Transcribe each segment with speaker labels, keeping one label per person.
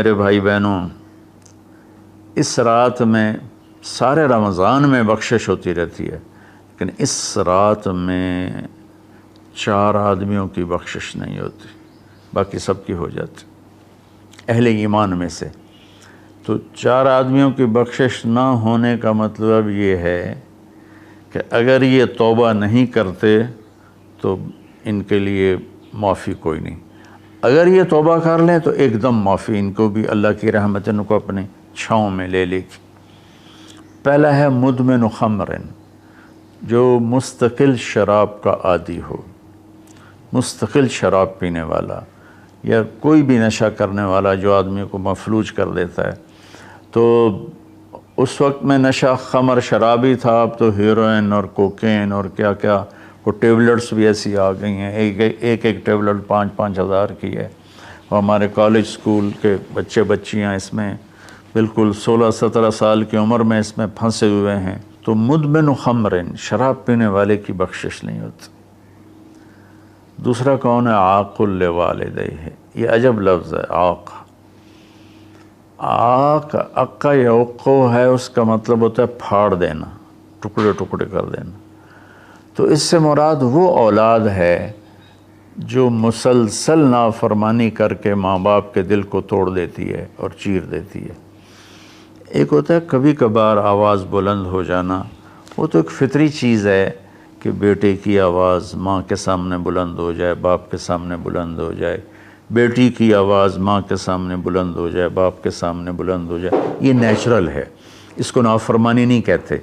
Speaker 1: میرے بھائی بہنوں، اس رات میں سارے رمضان میں بخشش ہوتی رہتی ہے، لیکن اس رات میں 4 آدمیوں کی بخشش نہیں ہوتی، باقی سب کی ہو جاتی اہل ایمان میں سے۔ تو 4 آدمیوں کی بخشش نہ ہونے کا مطلب یہ ہے کہ اگر یہ توبہ نہیں کرتے تو ان کے لیے معافی کوئی نہیں، اگر یہ توبہ کر لیں تو ایک دم معافی، ان کو بھی اللہ کی رحمت ان کو اپنے چھاؤں میں لے لے گی۔ پہلا ہے مدمن خمر، جو مستقل شراب کا عادی ہو، مستقل شراب پینے والا یا کوئی بھی نشہ کرنے والا جو آدمی کو مفلوج کر دیتا ہے۔ تو اس وقت میں نشہ خمر شرابی تھا، اب تو ہیروئن اور کوکین اور کیا کیا، وہ ٹیبلٹس بھی ایسی آ گئی ہیں، ایک ٹیبلٹ 5-5 ہزار کی ہے، اور ہمارے کالج سکول کے بچے بچیاں اس میں بالکل 16-17 سال کی عمر میں اس میں پھنسے ہوئے ہیں۔ تو مدمن خمرن، شراب پینے والے کی بخشش نہیں ہوتی۔ دوسرا کون ہے؟ عاق لوالدیہ، یہ عجب لفظ ہے، عاق۔ عاق، عقا یعقو ہے، اس کا مطلب ہوتا ہے پھاڑ دینا، ٹکڑے ٹکڑے کر دینا۔ تو اس سے مراد وہ اولاد ہے جو مسلسل نافرمانی کر کے ماں باپ کے دل کو توڑ دیتی ہے اور چیر دیتی ہے۔ ایک ہوتا ہے کبھی کبھار آواز بلند ہو جانا، وہ تو ایک فطری چیز ہے کہ بیٹے کی آواز ماں کے سامنے بلند ہو جائے، باپ کے سامنے بلند ہو جائے، بیٹی کی آواز ماں کے سامنے بلند ہو جائے، باپ کے سامنے بلند ہو جائے، یہ نیچرل ہے، اس کو نافرمانی نہیں کہتے۔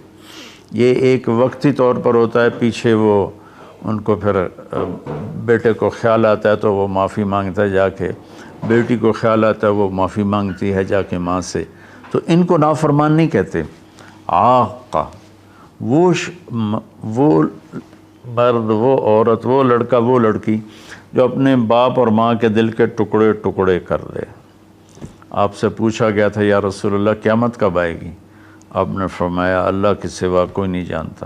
Speaker 1: یہ ایک وقتی طور پر ہوتا ہے، پیچھے وہ ان کو پھر بیٹے کو خیال آتا ہے تو وہ معافی مانگتا ہے جا کے، بیٹی کو خیال آتا ہے وہ معافی مانگتی ہے جا کے ماں سے، تو ان کو نافرمان نہیں کہتے۔ عاق، وہ مرد، وہ عورت، وہ لڑکا، وہ لڑکی جو اپنے باپ اور ماں کے دل کے ٹکڑے ٹکڑے کر دے۔ آپ سے پوچھا گیا تھا یا رسول اللہ قیامت کب آئے گی؟ آپ نے فرمایا اللہ کے سوا کوئی نہیں جانتا۔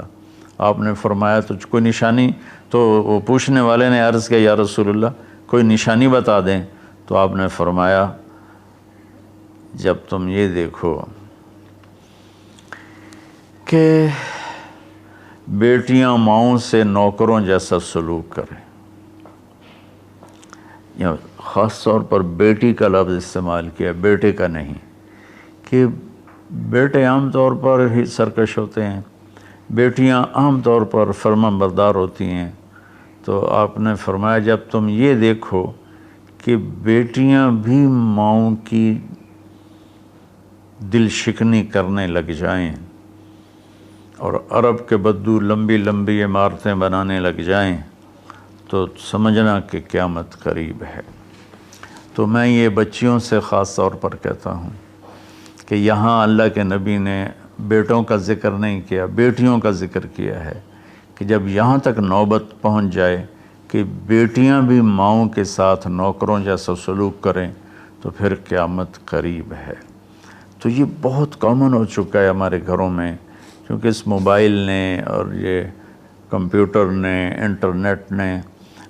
Speaker 1: آپ نے فرمایا تو کوئی نشانی؟ تو وہ پوچھنے والے نے عرض کیا یا رسول اللہ کوئی نشانی بتا دیں، تو آپ نے فرمایا جب تم یہ دیکھو کہ بیٹیاں ماؤں سے نوکروں جیسا سلوک کریں، یا خاص طور پر بیٹی کا لفظ استعمال کیا، بیٹے کا نہیں، کہ بیٹے عام طور پر ہی سرکش ہوتے ہیں، بیٹیاں عام طور پر فرمانبردار ہوتی ہیں۔ تو آپ نے فرمایا جب تم یہ دیکھو کہ بیٹیاں بھی ماؤں کی دل شکنی کرنے لگ جائیں اور عرب کے بدو لمبی لمبی عمارتیں بنانے لگ جائیں، تو سمجھنا کہ قیامت قریب ہے۔ تو میں یہ بچیوں سے خاص طور پر کہتا ہوں کہ یہاں اللہ کے نبی نے بیٹوں کا ذکر نہیں کیا، بیٹیوں کا ذکر کیا ہے، کہ جب یہاں تک نوبت پہنچ جائے کہ بیٹیاں بھی ماؤں کے ساتھ نوکروں جیسا سلوک کریں تو پھر قیامت قریب ہے۔ تو یہ بہت کامن ہو چکا ہے ہمارے گھروں میں، کیونکہ اس موبائل نے اور یہ کمپیوٹر نے، انٹرنیٹ نے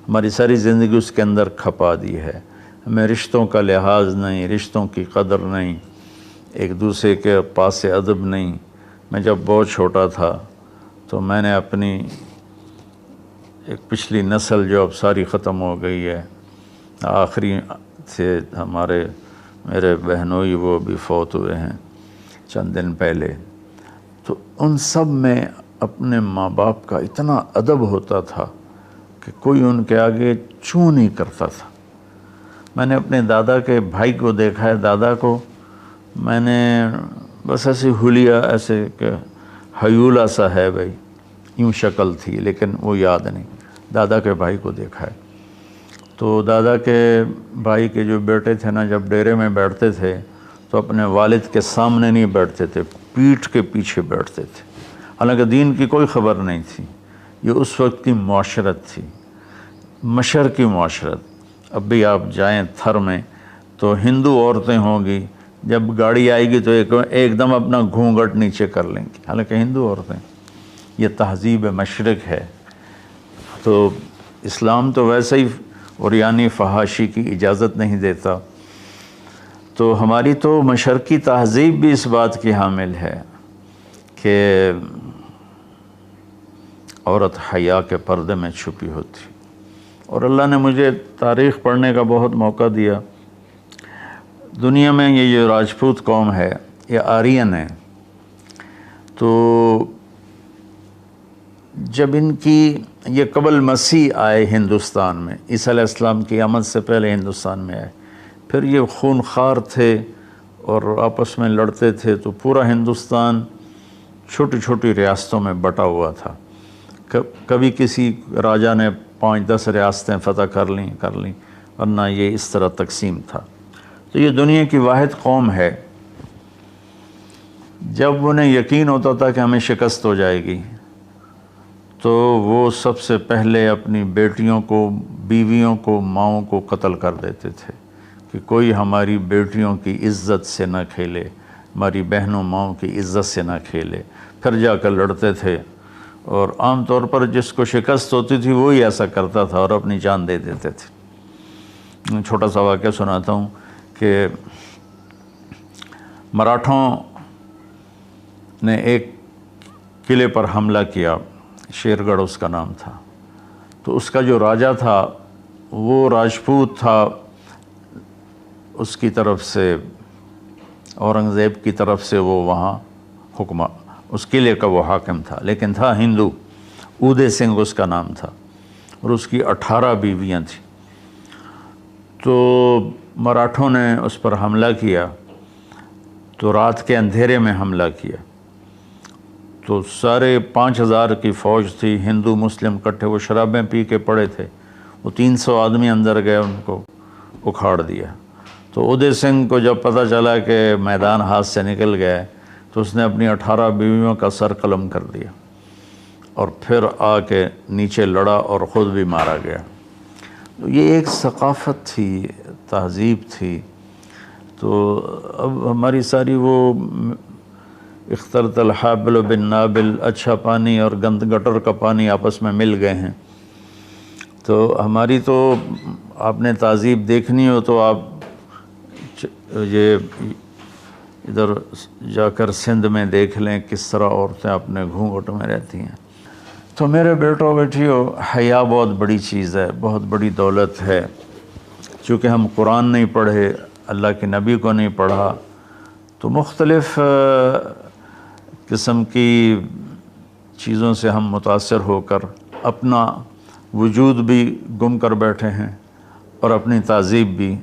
Speaker 1: ہماری ساری زندگی اس کے اندر کھپا دی ہے۔ ہمیں رشتوں کا لحاظ نہیں، رشتوں کی قدر نہیں، ایک دوسرے کے پاس ادب نہیں۔ میں جب بہت چھوٹا تھا تو میں نے اپنی ایک پچھلی نسل جو اب ساری ختم ہو گئی ہے، آخری تھے میرے بہنوئی، وہ بھی فوت ہوئے ہیں چند دن پہلے، تو ان سب میں اپنے ماں باپ کا اتنا ادب ہوتا تھا کہ کوئی ان کے آگے چوں نہیں کرتا تھا۔ میں نے اپنے دادا کے بھائی کو دیکھا ہے، دادا کو میں نے بس ایسے حلیہ، ایسے کہ حیولہ سا ہے بھائی، یوں شکل تھی لیکن وہ یاد نہیں، دادا کے بھائی کو دیکھا ہے۔ تو دادا کے بھائی کے جو بیٹے تھے نا، جب ڈیرے میں بیٹھتے تھے تو اپنے والد کے سامنے نہیں بیٹھتے تھے، پیٹھ کے پیچھے بیٹھتے تھے، حالانکہ دین کی کوئی خبر نہیں تھی۔ یہ اس وقت کی معاشرت تھی، مشرقی معاشرت۔ اب بھی آپ جائیں تھر میں تو ہندو عورتیں ہوں گی، جب گاڑی آئے گی تو ایک دم اپنا گھونگھٹ نیچے کر لیں گی، حالانکہ ہندو عورتیں۔ یہ تہذیب مشرق ہے۔ تو اسلام تو ویسے ہی عریانی فحاشی کی اجازت نہیں دیتا۔ تو ہماری تو مشرقی تہذیب بھی اس بات کی حامل ہے کہ عورت حیا کے پردے میں چھپی ہوتی، اور اللہ نے مجھے تاریخ پڑھنے کا بہت موقع دیا۔ دنیا میں یہ جو راجپوت قوم ہے یہ آرین ہے، تو جب ان کی یہ قبل مسیح آئے ہندوستان میں، عیسیٰ علیہ السلام کی آمد سے پہلے ہندوستان میں آئے، پھر یہ خونخوار تھے اور آپس میں لڑتے تھے، تو پورا ہندوستان چھوٹی چھوٹی ریاستوں میں بٹا ہوا تھا۔ کبھی کسی راجا نے 5-10 ریاستیں فتح کر لیں ورنہ یہ اس طرح تقسیم تھا۔ تو یہ دنیا کی واحد قوم ہے۔ جب انہیں یقین ہوتا تھا کہ ہمیں شکست ہو جائے گی تو وہ سب سے پہلے اپنی بیٹیوں کو، بیویوں کو، ماؤں کو قتل کر دیتے تھے کہ کوئی ہماری بیٹیوں کی عزت سے نہ کھیلے، ہماری بہنوں ماؤں کی عزت سے نہ کھیلے، پھر جا کر لڑتے تھے۔ اور عام طور پر جس کو شکست ہوتی تھی وہی ایسا کرتا تھا اور اپنی جان دے دیتے تھے۔ چھوٹا سا واقعہ سناتا ہوں کہ مراٹھوں نے ایک قلعے پر حملہ کیا، شیر گڑھ اس کا نام تھا، تو اس کا جو راجہ تھا وہ راجپوت تھا، اس کی طرف سے اورنگزیب کی طرف سے وہ وہاں اس قلعے کا وہ حاکم تھا، لیکن تھا ہندو، اودے سنگھ اس کا نام تھا، اور اس کی 18 بیویاں تھیں۔ تو مراٹھوں نے اس پر حملہ کیا، تو رات کے اندھیرے میں حملہ کیا، تو سارے 5000 کی فوج تھی، ہندو مسلم کٹھے، وہ شرابیں پی کے پڑے تھے، وہ 300 آدمی اندر گئے، ان کو اکھاڑ دیا۔ تو اودے سنگھ کو جب پتہ چلا کہ میدان ہاتھ سے نکل گیا تو اس نے اپنی 18 بیویوں کا سر قلم کر دیا اور پھر آ کے نیچے لڑا اور خود بھی مارا گیا۔ تو یہ ایک ثقافت تھی، تہذیب تھی۔ تو اب ہماری ساری وہ اختلط الحابل بالنابل، اچھا پانی اور گند گٹر کا پانی آپس میں مل گئے ہیں۔ تو ہماری تو آپ نے تہذیب دیکھنی ہو تو آپ یہ ادھر جا کر سندھ میں دیکھ لیں کس طرح عورتیں اپنے گھونگھٹ میں رہتی ہیں۔ تو میرے بیٹوں بیٹیوں، حیا بہت بڑی چیز ہے، بہت بڑی دولت ہے۔ چونکہ ہم قرآن نہیں پڑھے، اللہ کے نبی کو نہیں پڑھا، تو مختلف قسم کی چیزوں سے ہم متاثر ہو کر اپنا وجود بھی گم کر بیٹھے ہیں اور اپنی تہذیب بھی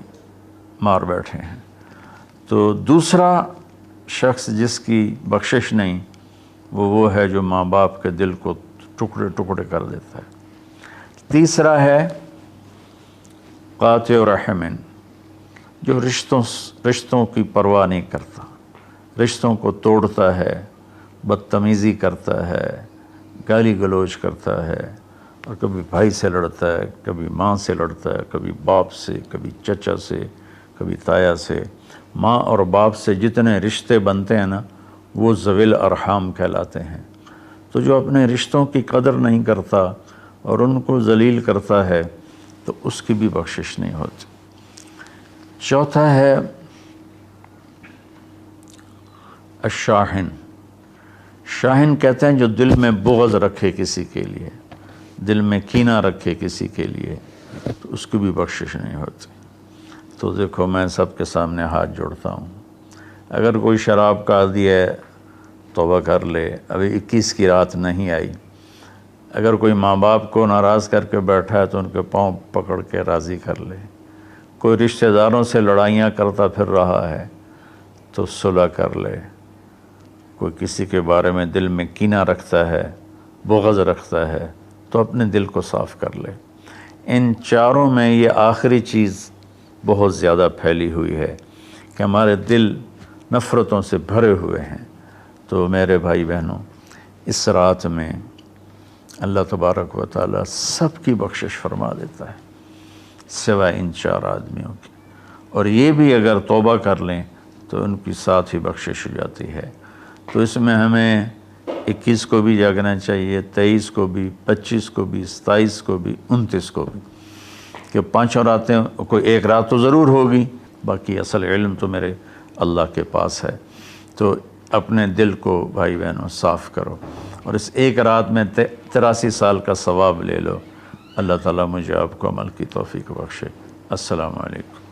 Speaker 1: مار بیٹھے ہیں۔ تو دوسرا شخص جس کی بخشش نہیں وہ ہے جو ماں باپ کے دل کو ٹکڑے ٹکڑے کر دیتا ہے۔ تیسرا ہے قاطع رحم، جو رشتوں کی پرواہ نہیں کرتا، رشتوں کو توڑتا ہے، بدتمیزی کرتا ہے، گالی گلوچ کرتا ہے، اور کبھی بھائی سے لڑتا ہے، کبھی ماں سے لڑتا ہے، کبھی باپ سے، کبھی چچا سے، کبھی تایا سے۔ ماں اور باپ سے جتنے رشتے بنتے ہیں نا وہ ذوی الارحام کہلاتے ہیں۔ تو جو اپنے رشتوں کی قدر نہیں کرتا اور ان کو ذلیل کرتا ہے تو اس کی بھی بخشش نہیں ہوتی۔ چوتھا ہے الشاحن۔ شاحن کہتے ہیں جو دل میں بغض رکھے کسی کے لیے، دل میں کینہ رکھے کسی کے لیے، تو اس کی بھی بخشش نہیں ہوتی۔ تو دیکھو میں سب کے سامنے ہاتھ جوڑتا ہوں، اگر کوئی شراب کا عادی ہے توبہ کر لے، ابھی 21 کی رات نہیں آئی۔ اگر کوئی ماں باپ کو ناراض کر کے بیٹھا ہے تو ان کے پاؤں پکڑ کے راضی کر لے۔ کوئی رشتہ داروں سے لڑائیاں کرتا پھر رہا ہے تو صلح کر لے۔ کوئی کسی کے بارے میں دل میں کینہ رکھتا ہے، بغض رکھتا ہے، تو اپنے دل کو صاف کر لے۔ ان چاروں میں یہ آخری چیز بہت زیادہ پھیلی ہوئی ہے کہ ہمارے دل نفرتوں سے بھرے ہوئے ہیں۔ تو میرے بھائی بہنوں، اس رات میں اللہ تبارک و تعالیٰ سب کی بخشش فرما دیتا ہے سوائے ان 4 آدمیوں کی، اور یہ بھی اگر توبہ کر لیں تو ان کی ساتھ ہی بخشش ہو جاتی ہے۔ تو اس میں ہمیں 21 کو بھی جاگنا چاہیے، 23 کو بھی، 25 کو بھی، 27 کو بھی، 29 کو بھی، کہ 5 راتیں، کوئی ایک رات تو ضرور ہوگی باقی اصل علم تو میرے اللہ کے پاس ہے۔ تو اپنے دل کو بھائی بہنوں صاف کرو اور اس ایک رات میں 83 سال کا ثواب لے لو۔ اللہ تعالیٰ مجھے آپ کو عمل کی توفیق بخشے۔ السلام علیکم۔